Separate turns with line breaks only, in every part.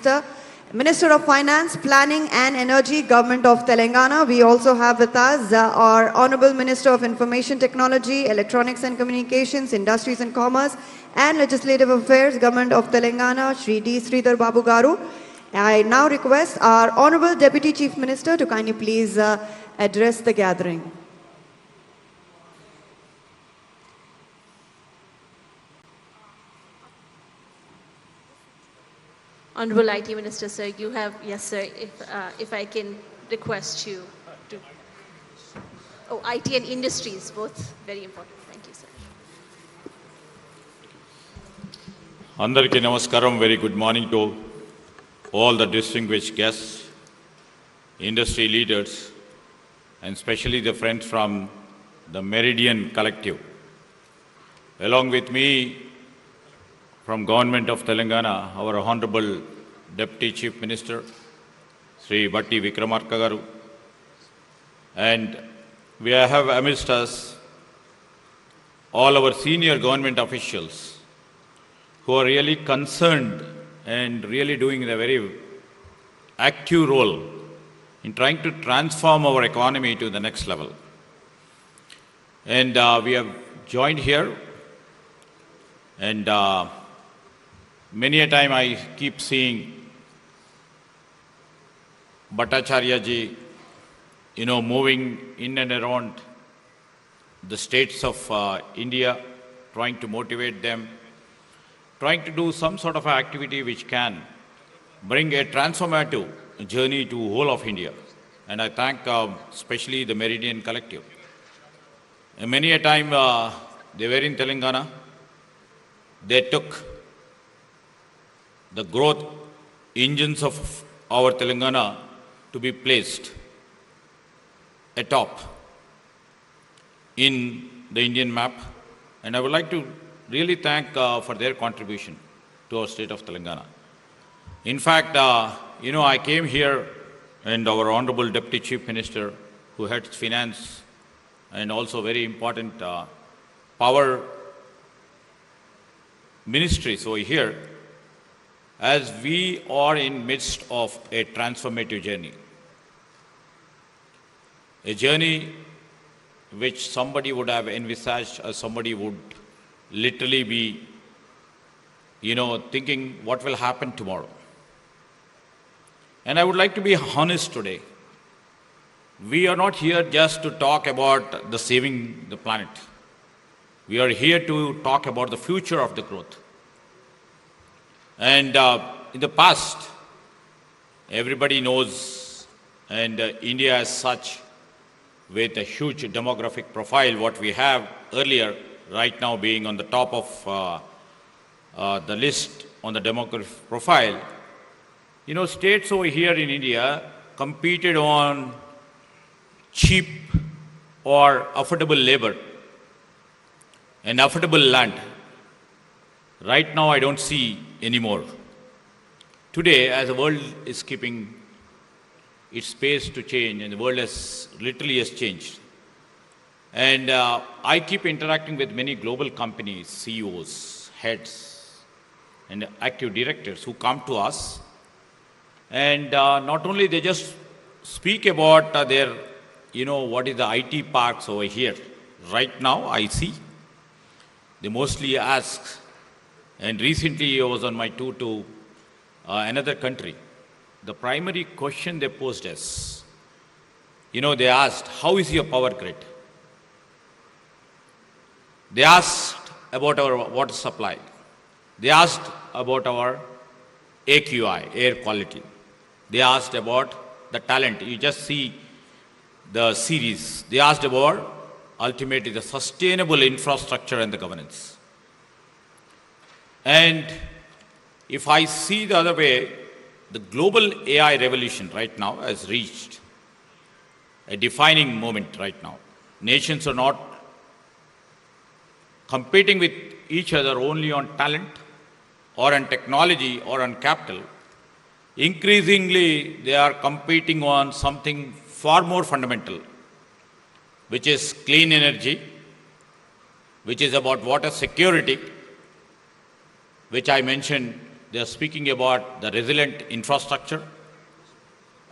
Minister, Minister of Finance, Planning and Energy, Government of Telangana. We also have with us our Honorable Minister of Information Technology, Electronics and Communications, Industries and Commerce, and Legislative Affairs, Government of Telangana, Shri D. Sridhar Babu Garu. I now request our Honorable Deputy Chief Minister to kindly please address the gathering.
Honorable IT Minister, sir, you have, yes, sir, if I can request you to, IT and industries, both very important. Thank you, sir.
Andariki namaskaram, very good morning to all the distinguished guests, industry leaders, and especially the friends from the Meridian Collective. Along with me, from Government of Telangana, our Honorable Deputy Chief Minister, Sri Bhatti Vikramarka garu, and we have amidst us all our senior government officials who are really concerned and really doing a very active role in trying to transform our economy to the next level. And we have joined here, and many a time I keep seeing Bhattacharya ji, moving in and around the states of India, trying to motivate them, trying to do some sort of activity which can bring a transformative journey to whole of India. And I thank especially the Meridian Collective. And many a time they were in Telangana, they took the growth engines of our Telangana to be placed atop in the Indian map. And I would like to really thank for their contribution to our state of Telangana. In fact, I came here and our Honorable Deputy Chief Minister, who heads finance and also very important power ministries over here, as we are in midst of a transformative journey. A journey which somebody would have envisaged, or somebody would literally be, thinking what will happen tomorrow. And I would like to be honest today. We are not here just to talk about the saving the planet. We are here to talk about the future of the growth. And in the past, everybody knows, and India as such, with a huge demographic profile, what we have earlier, right now being on the top of the list on the demographic profile, states over here in India competed on cheap or affordable labor and affordable land. Right now, I don't see anymore. Today, as the world is keeping its pace to change, and the world has literally changed. And I keep interacting with many global companies, CEOs, heads, and active directors who come to us. And not only they just speak about their, what is the IT parks over here. Right now, I see. They mostly ask, and recently I was on my tour to another country. The primary question they posed is, they asked, how is your power grid? They asked about our water supply. They asked about our AQI, air quality. They asked about the talent. You just see the series. They asked about, ultimately, the sustainable infrastructure and the governance. And if I see the other way, the global AI revolution right now has reached a defining moment right now. Nations are not competing with each other only on talent or on technology or on capital. Increasingly, they are competing on something far more fundamental, which is clean energy, which is about water security, which I mentioned they are speaking about the resilient infrastructure,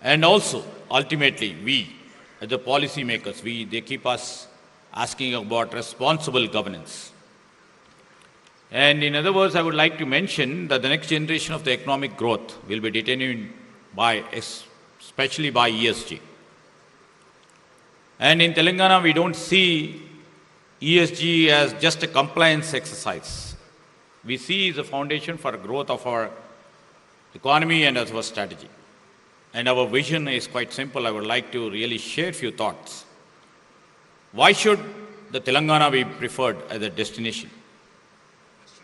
and also ultimately we, as the policy makers, they keep us asking about responsible governance. And in other words, I would like to mention that the next generation of the economic growth will be determined by, especially by ESG. And in Telangana, we don't see ESG as just a compliance exercise. We see the foundation for growth of our economy and as our strategy. And our vision is quite simple. I would like to really share a few thoughts. Why should the Telangana be preferred as a destination?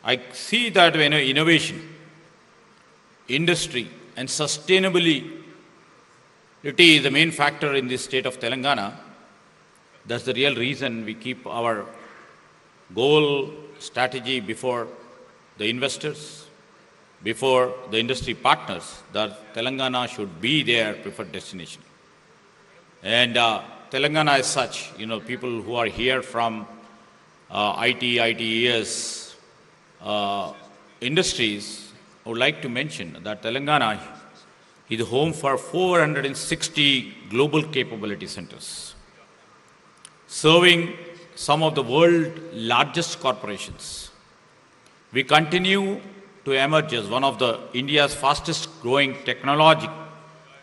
I see that when innovation, industry, and sustainability is the main factor in this state of Telangana. That's the real reason we keep our goal strategy before the investors, before the industry partners, that Telangana should be their preferred destination. And Telangana as such, people who are here from ITES, industries, I would like to mention that Telangana is home for 460 global capability centers, serving some of the world's largest corporations. We continue to emerge as one of the India's fastest growing technology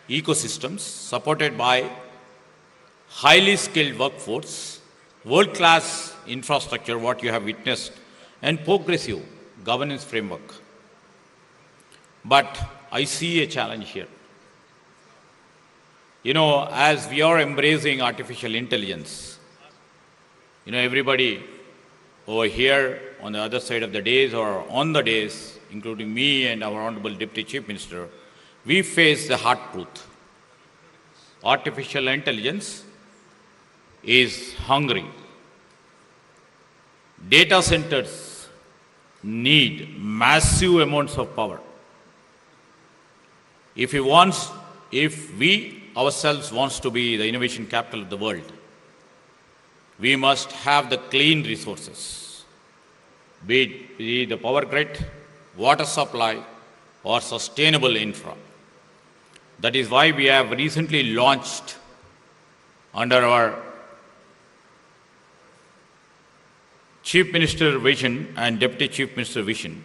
ecosystems, supported by highly skilled workforce, world-class infrastructure, what you have witnessed, and progressive governance framework. But I see a challenge here. As we are embracing artificial intelligence, everybody over here on the other side of the dais or on the dais, including me and our Honorable Deputy Chief Minister, we face the hard truth. Artificial intelligence is hungry. Data centers need massive amounts of power. If we ourselves wants to be the innovation capital of the world, we must have the clean resources, be it the power grid, water supply, or sustainable infra. That is why we have recently launched, under our Chief Minister vision and Deputy Chief Minister vision,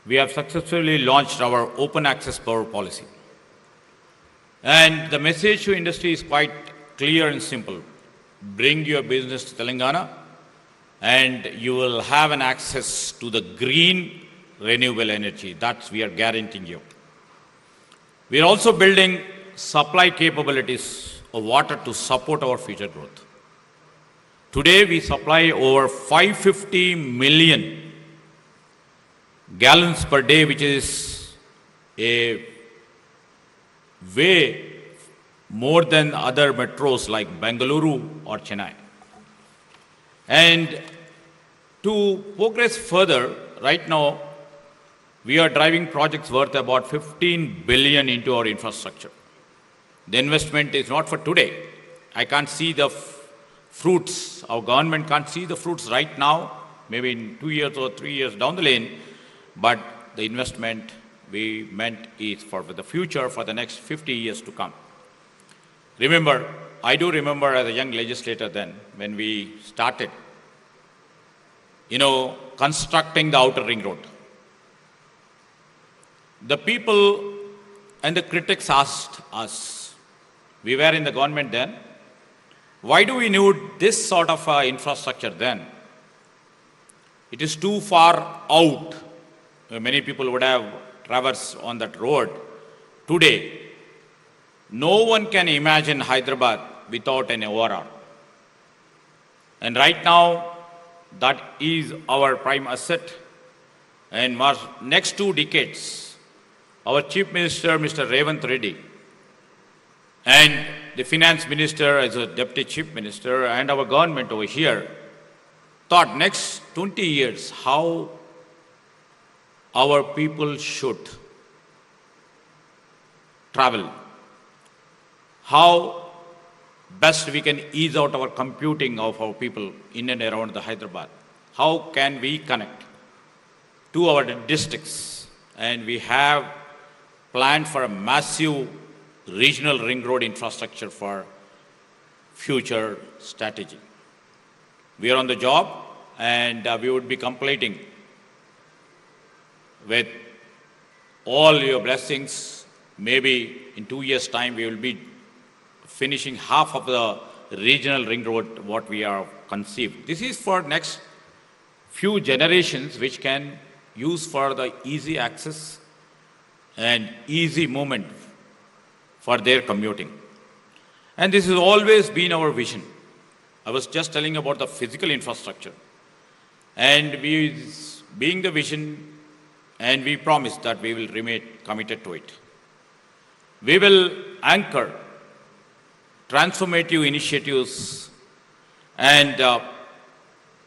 we have successfully launched our open access power policy. And the message to industry is quite clear and simple. Bring your business to Telangana and you will have an access to the green renewable energy. That's we are guaranteeing you. We are also building supply capabilities of water to support our future growth. Today, we supply over 550 million gallons per day, which is a way more than other metros like Bengaluru or Chennai. And to progress further, right now, we are driving projects worth about 15 billion into our infrastructure. The investment is not for today. I can't see the fruits. Our government can't see the fruits right now, maybe in 2 years or 3 years down the lane, but the investment we meant is for the future, for the next 50 years to come. I do remember as a young legislator then, when we started, constructing the outer ring road. The people and the critics asked us, we were in the government then, why do we need this sort of infrastructure then? It is too far out. Many people would have traversed on that road. Today, no one can imagine Hyderabad without an ORR. And right now, that is our prime asset. And next 2 decades, our Chief Minister, Mr. Revant Reddy, and the Finance Minister as a Deputy Chief Minister, and our government over here, thought next 20 years how our people should travel, how best we can ease out our computing of our people in and around the Hyderabad, how can we connect to our districts and we have planned for a massive regional ring road infrastructure for future strategy. We are on the job, and we would be completing with all your blessings. Maybe in 2 years' time, we will be finishing half of the regional ring road what we are conceived. This is for next few generations, which can use for the easy access and easy movement for their commuting. And this has always been our vision. I was just telling about the physical infrastructure. And we, being the vision, and we promise that we will remain committed to it. We will anchor transformative initiatives and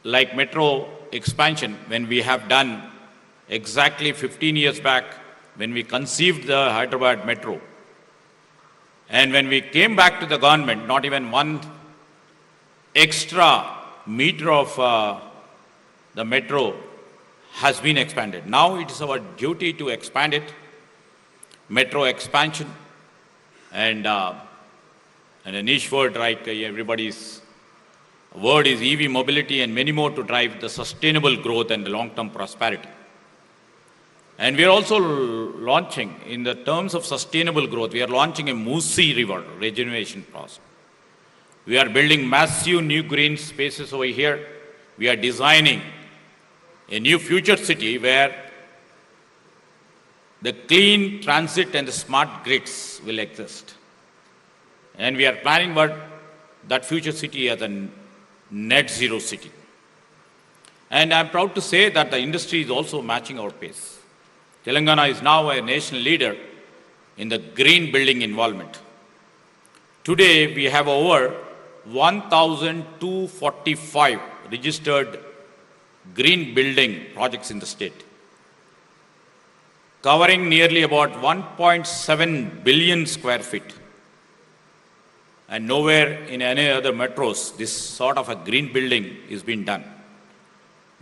like metro expansion, when we have done exactly 15 years back when we conceived the Hyderabad metro. And when we came back to the government, not even one extra meter of the metro has been expanded. Now it is our duty to expand it, metro expansion, and a niche word, right? Everybody's word is EV mobility and many more to drive the sustainable growth and the long-term prosperity. And we are also launching, in the terms of sustainable growth, we are launching a Musi River regeneration process. We are building massive new green spaces over here. We are designing a new future city where the clean transit and the smart grids will exist. And we are planning for that future city as a net zero city. And I'm proud to say that the industry is also matching our pace. Telangana is now a national leader in the green building involvement. Today, we have over 1,245 registered green building projects in the state, covering nearly about 1.7 billion square feet. And nowhere in any other metros, this sort of a green building is being done.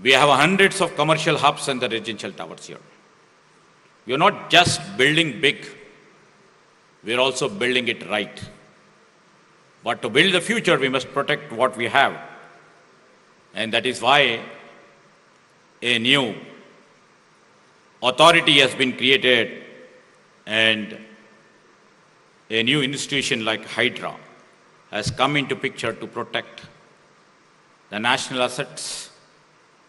We have hundreds of commercial hubs and the residential towers here. We are not just building big, we are also building it right. But to build the future, we must protect what we have. And that is why a new authority has been created and a new institution like Hydra has come into picture to protect the national assets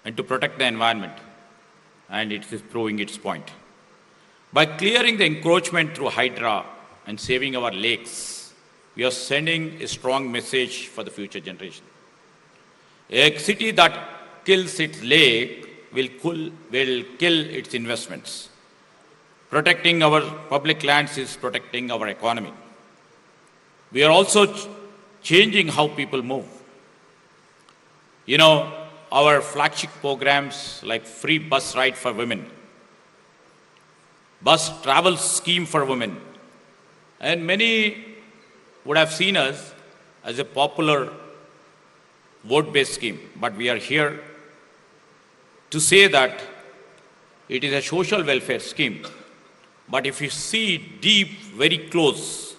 and to protect the environment. And it is proving its point. By clearing the encroachment through Hydra and saving our lakes, we are sending a strong message for the future generation. A city that kills its lake will kill its investments. Protecting our public lands is protecting our economy. We are also changing how people move. You know, our flagship programs like free bus ride for women, bus travel scheme for women, and many would have seen us as a popular vote-based scheme. But we are here to say that it is a social welfare scheme. But if you see deep, very close,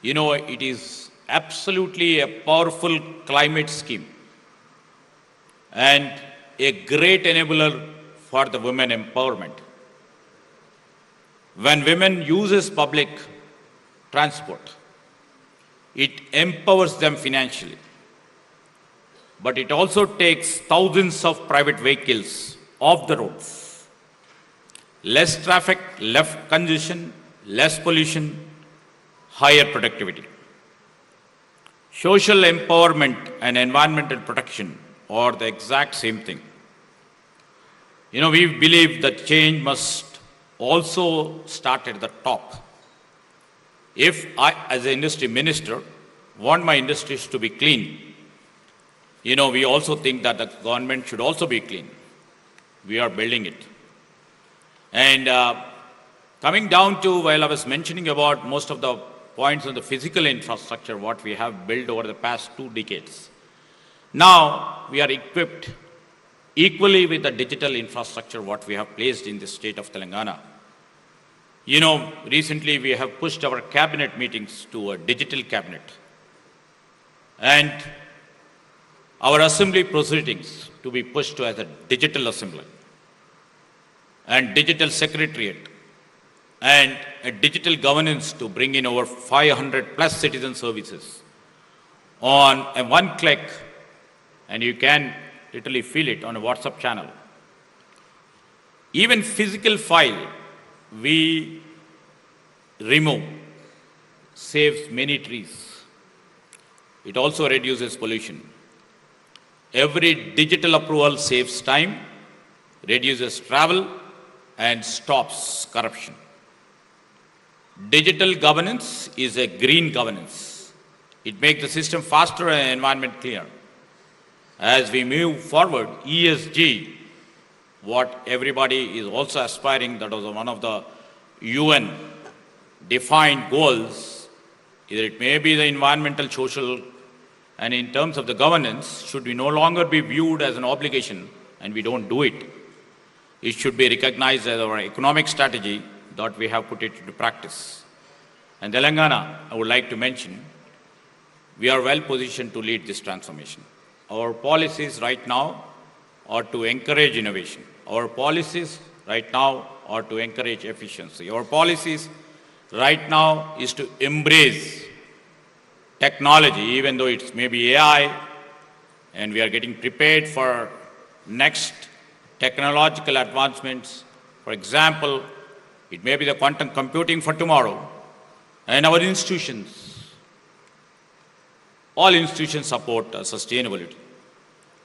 you know, it is absolutely a powerful climate scheme and a great enabler for the women empowerment. When women uses public transport, it empowers them financially. But it also takes thousands of private vehicles off the roads. Less traffic, less congestion, less pollution, higher productivity. Social empowerment and environmental protection are the exact same thing. You know, we believe that change must also start at the top. If I, as an industry minister, want my industries to be clean, you know, we also think that the government should also be clean. We are building it. And coming down to, while I was mentioning about most of the points on the physical infrastructure, what we have built over the past 2 decades. Now, we are equipped equally with the digital infrastructure what we have placed in the state of Telangana. You know, recently we have pushed our cabinet meetings to a digital cabinet, and our assembly proceedings to be pushed to as a digital assembly and digital secretariat and a digital governance to bring in over 500 plus citizen services on a one click, and you can literally feel it on a WhatsApp channel. Even physical file we remove saves many trees. It also reduces pollution. Every digital approval saves time, reduces travel, and stops corruption. Digital governance is a green governance. It makes the system faster and environment clear. As we move forward, ESG, what everybody is also aspiring, that was one of the UN defined goals, either it may be the environmental, social, and in terms of the governance, should we no longer be viewed as an obligation and we don't do it. It should be recognized as our economic strategy that we have put it into practice. And Telangana, I would like to mention, we are well positioned to lead this transformation. Our policies right now are to encourage innovation. Our policies right now are to encourage efficiency. Our policies right now is to embrace technology, even though it's maybe AI, and we are getting prepared for next technological advancements. For example, it may be the quantum computing for tomorrow, and our institutions, all institutions support sustainability.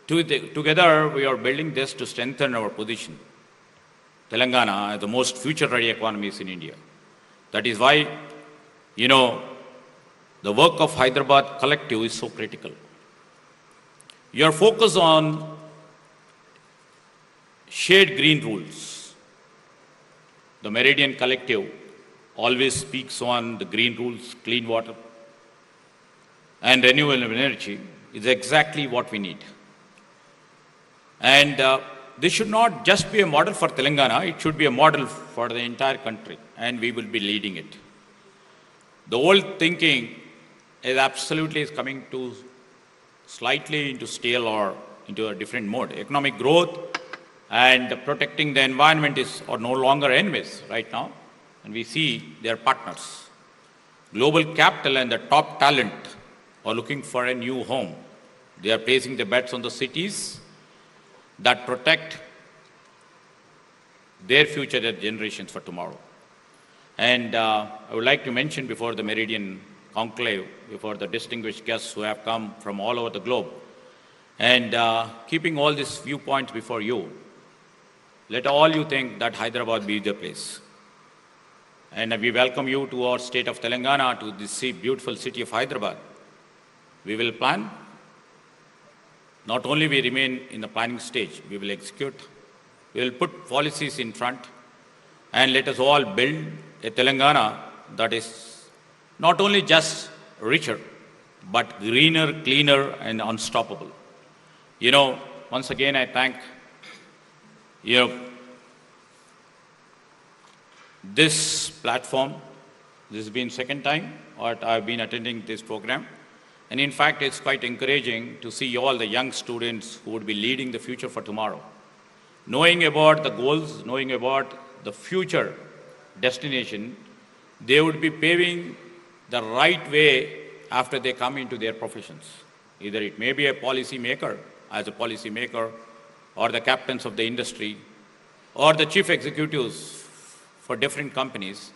Together, we are building this to strengthen our position. Telangana is the most future-ready economies in India. That is why, you know, the work of Hyderabad Collective is so critical. Your focus on shared green rules. The Meridian Collective always speaks on the green rules, clean water, and renewable energy is exactly what we need. And this should not just be a model for Telangana, it should be a model for the entire country, and we will be leading it. The old thinking is absolutely coming to slightly into stale or into a different mode. Economic growth and protecting the environment are no longer enemies right now, and we see they are partners. Global capital and the top talent are looking for a new home. They are placing their bets on the cities that protect their future generations for tomorrow. And I would like to mention before the Meridian Conclave, before the distinguished guests who have come from all over the globe, and keeping all these viewpoints before you, let all you think that Hyderabad be the place. And we welcome you to our state of Telangana, to this beautiful city of Hyderabad. We will plan. Not only we remain in the planning stage, we will execute. We will put policies in front, and let us all build a Telangana that is not only just richer, but greener, cleaner, and unstoppable. You know, once again, I thank, you know, this platform. This has been second time I've been attending this program. And in fact, it's quite encouraging to see all the young students who would be leading the future for tomorrow. Knowing about the goals, knowing about the future destination, they would be paving the right way after they come into their professions. Either it may be a policy maker, as a policy maker, or the captains of the industry, or the chief executives for different companies.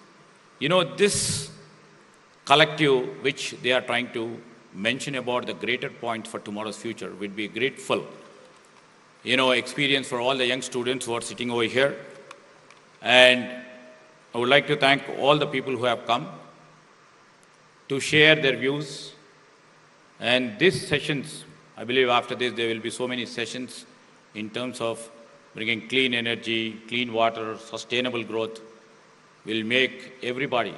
You know, this collective which they are trying to mention about the greater point for tomorrow's future would be grateful, you know, experience for all the young students who are sitting over here. And I would like to thank all the people who have come to share their views. And these sessions, I believe after this there will be so many sessions in terms of bringing clean energy, clean water, sustainable growth, will make everybody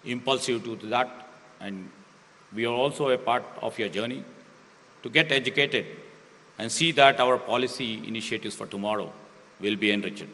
impulsive to that. And we are also a part of your journey to get educated and see that our policy initiatives for tomorrow will be enriched.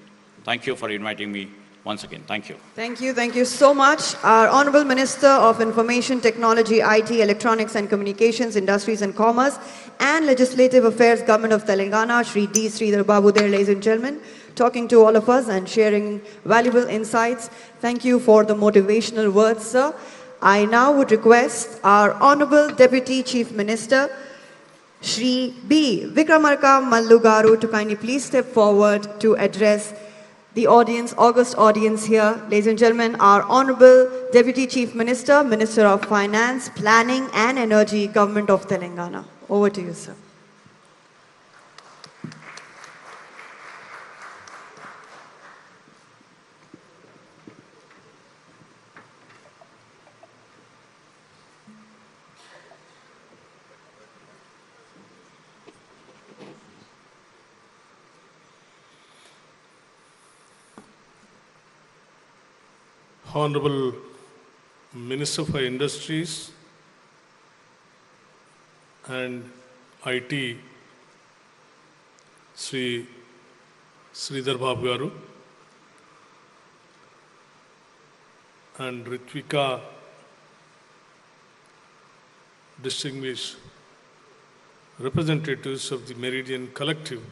Thank you for inviting me once again. Thank you.
Thank you so much. Our Honorable Minister of Information Technology, IT, Electronics and Communications, Industries and Commerce, and Legislative Affairs, Government of Telangana, Shri D. Sridhar Babu there, ladies and gentlemen, talking to all of us and sharing valuable insights. Thank you for the motivational words, sir. I now would request our Honorable Deputy Chief Minister, Shri B. Vikramarka Mallugaru, to kindly please step forward to address the audience, august audience here. Ladies and gentlemen, our Honorable Deputy Chief Minister, Minister of Finance, Planning and Energy, Government of Telangana. Over to you, sir.
Honorable Minister for Industries and IT, Sri Sridhar Babu Garu, and Ritvika, distinguished representatives of the Meridian Collective,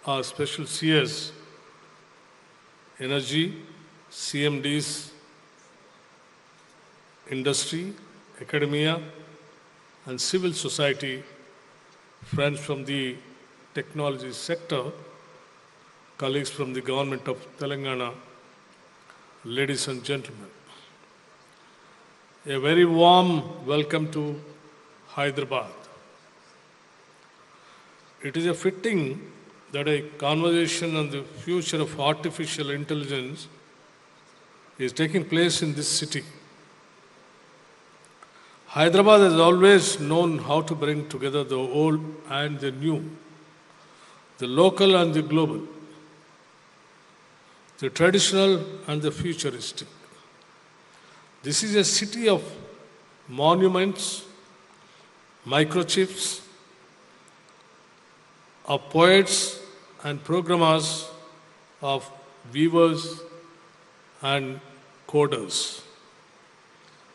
our special CS, Energy, CMDs, industry, academia, and civil society, friends from the technology sector, colleagues from the government of Telangana, ladies and gentlemen. A very warm welcome to Hyderabad. It is a fitting that a conversation on the future of artificial intelligence is taking place in this city. Hyderabad has always known how to bring together the old and the new, the local and the global, the traditional and the futuristic. This is a city of monuments, microchips, of poets and programmers, of weavers and coders.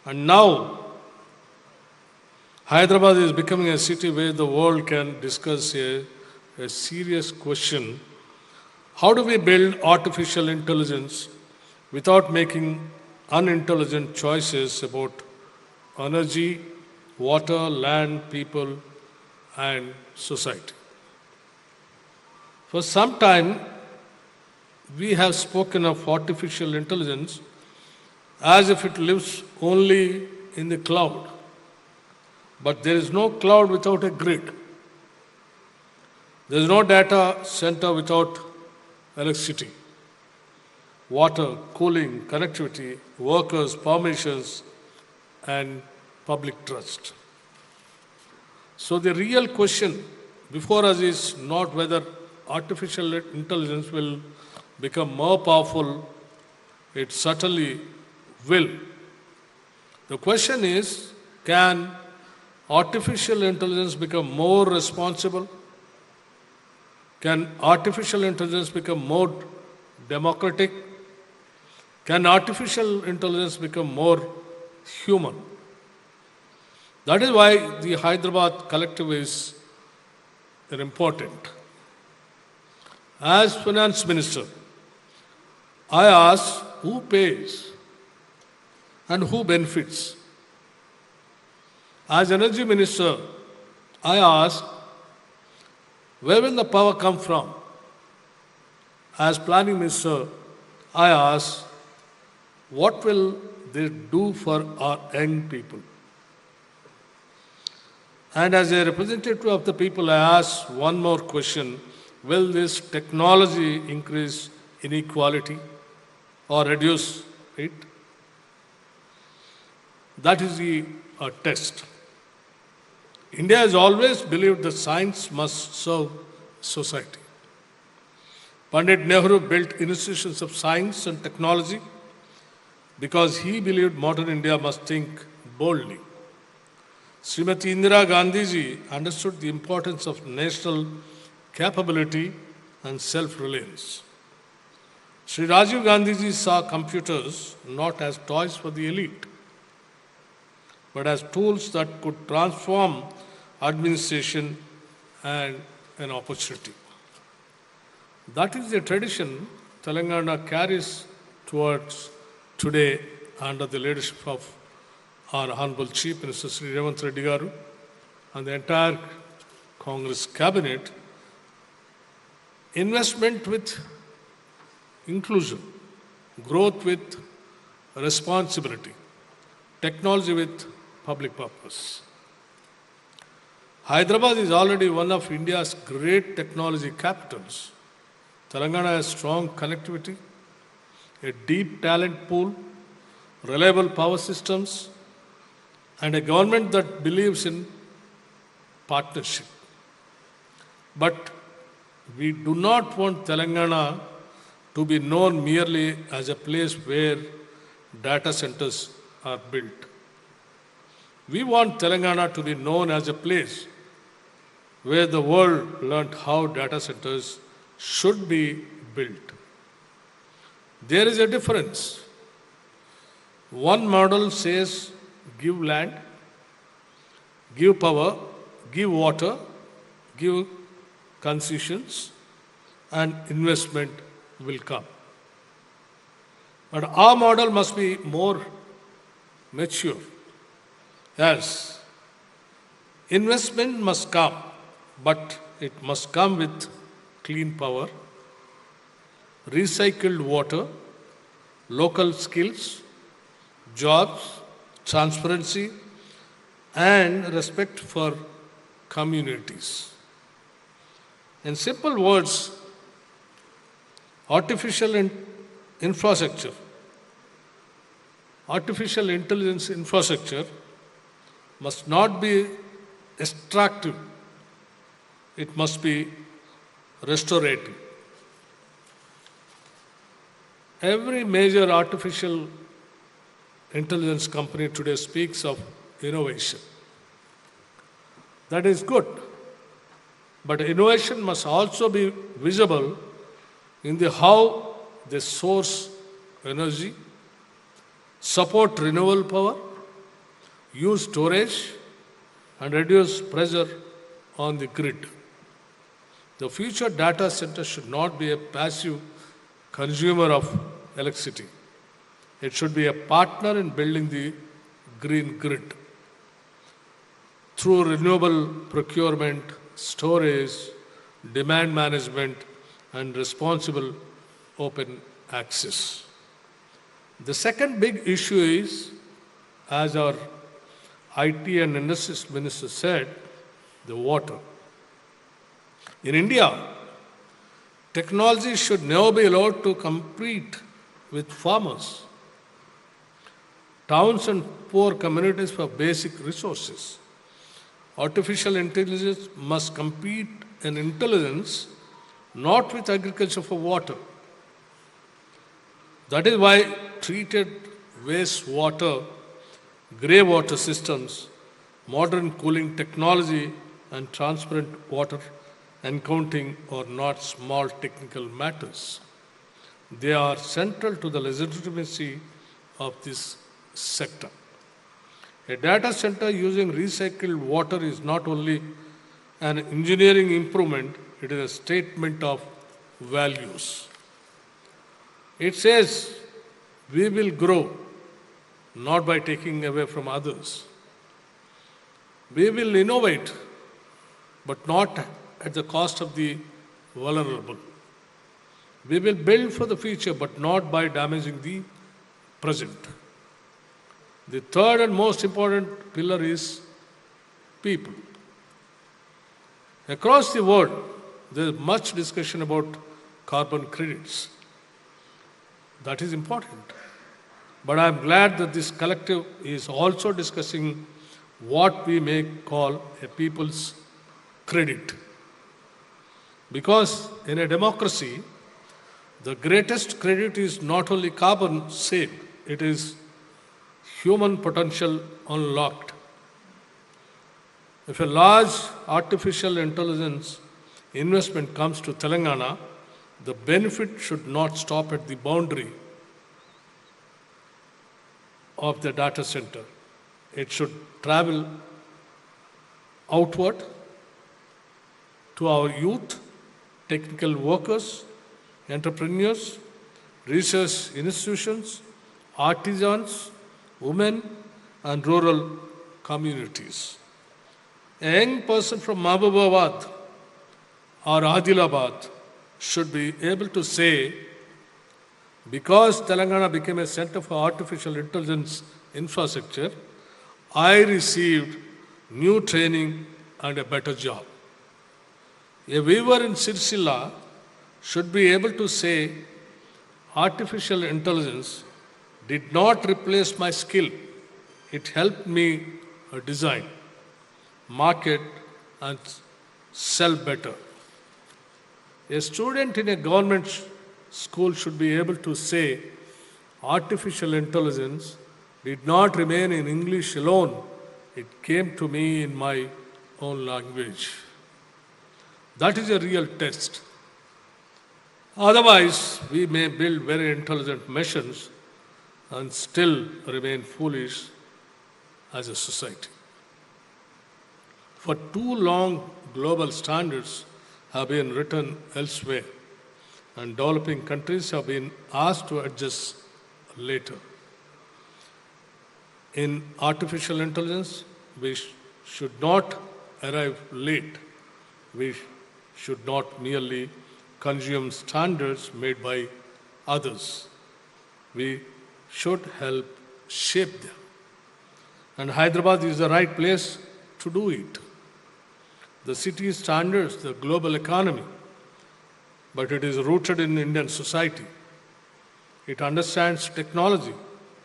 And now, Hyderabad is becoming a city where the world can discuss a serious question: how do we build artificial intelligence without making unintelligent choices about energy, water, land, people, and society? For some time, we have spoken of artificial intelligence as if it lives only in the cloud. But there is no cloud without a grid. There is no data center without electricity, water, cooling, connectivity, workers, permissions, and public trust. So the real question before us is not whether artificial intelligence will become more powerful. It certainly will. The question is, can artificial intelligence become more responsible? Can artificial intelligence become more democratic? Can artificial intelligence become more human? That is why the Hyderabad Collective is important. As Finance Minister, I ask who pays and who benefits. As Energy Minister, I ask where will the power come from? As Planning Minister, I ask what will they do for our young people? And as a representative of the people, I ask one more question: will this technology increase inequality or reduce it? That is the test. India has always believed that science must serve society. Pandit Nehru built institutions of science and technology because he believed modern India must think boldly. Srimati Indira Gandhiji understood the importance of national capability and self-reliance. Sri Rajiv Gandhiji saw computers not as toys for the elite, but as tools that could transform administration and an opportunity. That is the tradition Telangana carries towards today under the leadership of our Honorable Chief Minister Sri Revanth Reddy Garu and the entire Congress cabinet. Investment with inclusion, growth with responsibility, technology with public purpose. Hyderabad is already one of India's great technology capitals. Telangana has strong connectivity, a deep talent pool, reliable power systems, and a government that believes in partnership. But we do not want Telangana to be known merely as a place where data centers are built. We want Telangana to be known as a place where the world learned how data centers should be built. There is a difference. One model says give land, give power, give water, give concessions, and investment will come. But our model must be more mature. Yes, investment must come, but it must come with clean power, recycled water, local skills, jobs, transparency, and respect for communities. In simple words, artificial infrastructure, artificial intelligence infrastructure must not be extractive, it must be restorative. Every major artificial intelligence company today speaks of innovation. That is good. But innovation must also be visible in the how they source energy, support renewable power, use storage, and reduce pressure on the grid. The future data center should not be a passive consumer of electricity. It should be a partner in building the green grid through renewable procurement, storage, demand management, and responsible open access. The second big issue is, as our IT and Industries Minister said, the water. In India, technology should never be allowed to compete with farmers, towns and poor communities for basic resources. Artificial intelligence must compete in intelligence, not with agriculture for water. That is why treated wastewater, grey water systems, modern cooling technology, and transparent water accounting are not small technical matters. They are central to the legitimacy of this sector. A data center using recycled water is not only an engineering improvement, it is a statement of values. It says we will grow not by taking away from others. We will innovate, but not at the cost of the vulnerable. We will build for the future, but not by damaging the present. The third and most important pillar is people. Across the world, there is much discussion about carbon credits. That is important. But I am glad that this collective is also discussing what we may call a people's credit. Because in a democracy, the greatest credit is not only carbon saved, it is human potential unlocked. If a large artificial intelligence investment comes to Telangana, the benefit should not stop at the boundary of the data center. It should travel outward to our youth, technical workers, entrepreneurs, research institutions, artisans, women, and rural communities. A young person from Mahbubabad or Adilabad should be able to say, because Telangana became a center for artificial intelligence infrastructure, I received new training and a better job. A weaver in Sirsila should be able to say, artificial intelligence did not replace my skill. It helped me design, market, and sell better. A student in a government school should be able to say, artificial intelligence did not remain in English alone. It came to me in my own language. That is a real test. Otherwise, we may build very intelligent machines and still remain foolish as a society. For too long, global standards have been written elsewhere, and developing countries have been asked to adjust later. In artificial intelligence, we should not arrive late. We should not merely consume standards made by others. We should help shape them. And Hyderabad is the right place to do it. The city standards the global economy, but it is rooted in Indian society. It understands technology,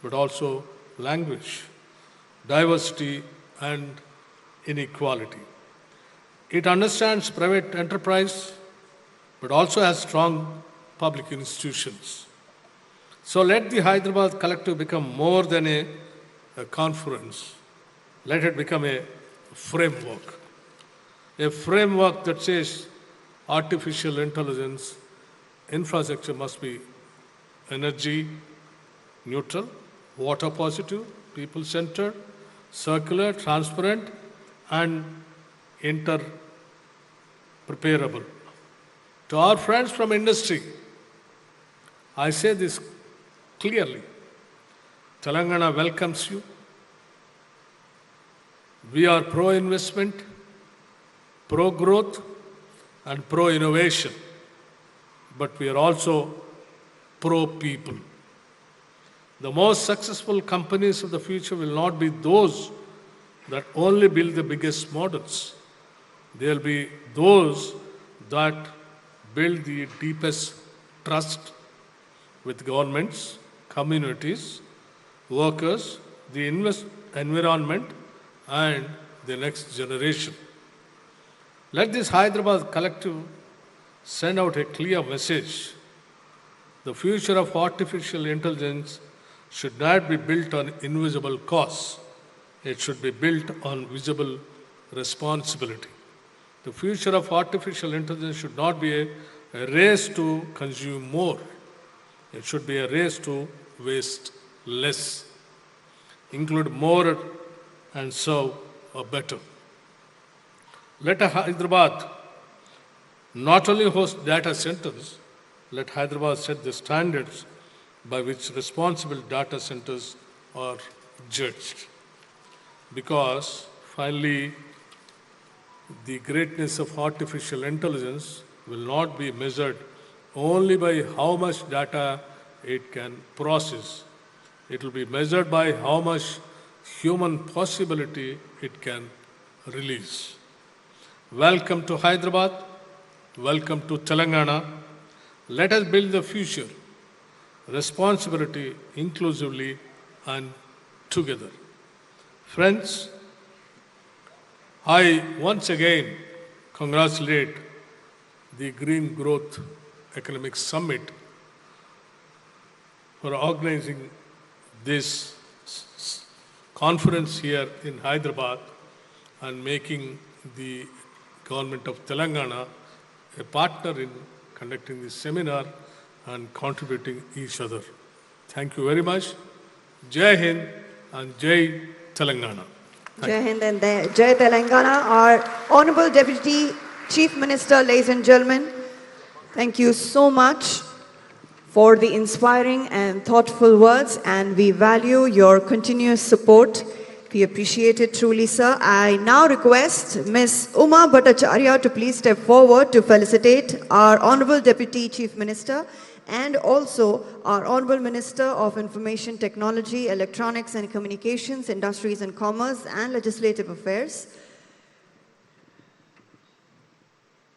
but also language, diversity, and inequality. It understands private enterprise, but also has strong public institutions. So let the Hyderabad Collective become more than a conference. Let it become a framework. A framework that says artificial intelligence infrastructure must be energy neutral, water positive, people centered, circular, transparent, and interpreterable. To our friends from industry, I say this clearly. Telangana welcomes you. We are pro-investment, pro-growth, and pro-innovation, but we are also pro-people. The most successful companies of the future will not be those that only build the biggest models. They'll be those that build the deepest trust with governments, communities, workers, the environment, and the next generation. Let this Hyderabad Collective send out a clear message. The future of artificial intelligence should not be built on invisible costs. It should be built on visible responsibility. The future of artificial intelligence should not be a race to consume more. It should be a race to waste less, include more, and serve better. Let Hyderabad not only host data centers, let Hyderabad set the standards by which responsible data centers are judged. Because finally, the greatness of artificial intelligence will not be measured only by how much data it can process. It will be measured by how much human possibility it can release. Welcome to Hyderabad. Welcome to Telangana. Let us build the future, responsibility, inclusively, and together. Friends, I once again congratulate the Green Growth Economic Summit for organizing this conference here in Hyderabad. and making the government of Telangana a partner in conducting this seminar and contributing each other. Thank you very much. Jai Hind and Jai Telangana.
Jai Hind and Jai Telangana. Our Honorable Deputy Chief Minister, ladies and gentlemen, thank you so much for the inspiring and thoughtful words, and we value your continuous support. We appreciate it truly, sir. I now request Ms. Uma Bhattacharya to please step forward to felicitate our Honorable Deputy Chief Minister and also our Honorable Minister of Information Technology, Electronics and Communications, Industries and Commerce and Legislative Affairs.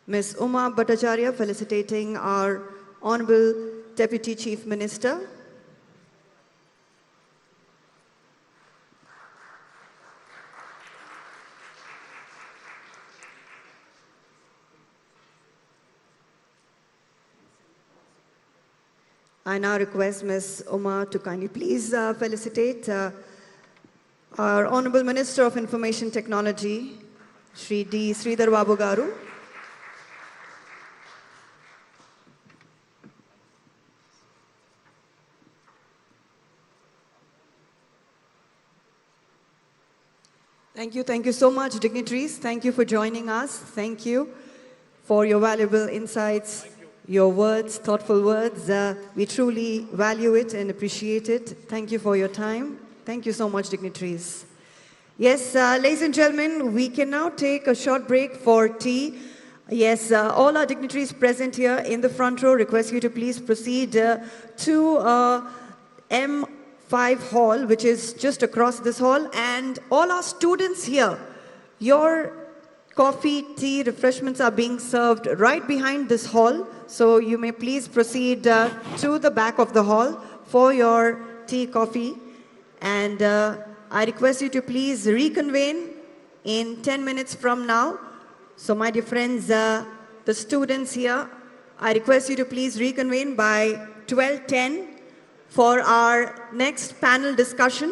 Ms. Uma Bhattacharya felicitating our Honorable Deputy Chief Minister. I now request Ms. Uma to kindly please felicitate our Honorable Minister of Information Technology, Shri D. Sridhar Babu Garu. Thank you so much, dignitaries. Thank you for joining us. Thank you for your valuable insights, your words, thoughtful words. We truly value it and appreciate it. Thank you for your time. Thank you so much, dignitaries. Yes, ladies and gentlemen, we can now take a short break for tea. Yes, all our dignitaries present here in the front row request you to please proceed to M5 hall, which is just across this hall, and all our students here, your coffee, tea, refreshments are being served right behind this hall, so you may please proceed to the back of the hall for your tea, coffee, and I request you to please reconvene in 10 minutes from now. So my dear friends, the students here, I request you to please reconvene by 12:10 for our next panel discussion.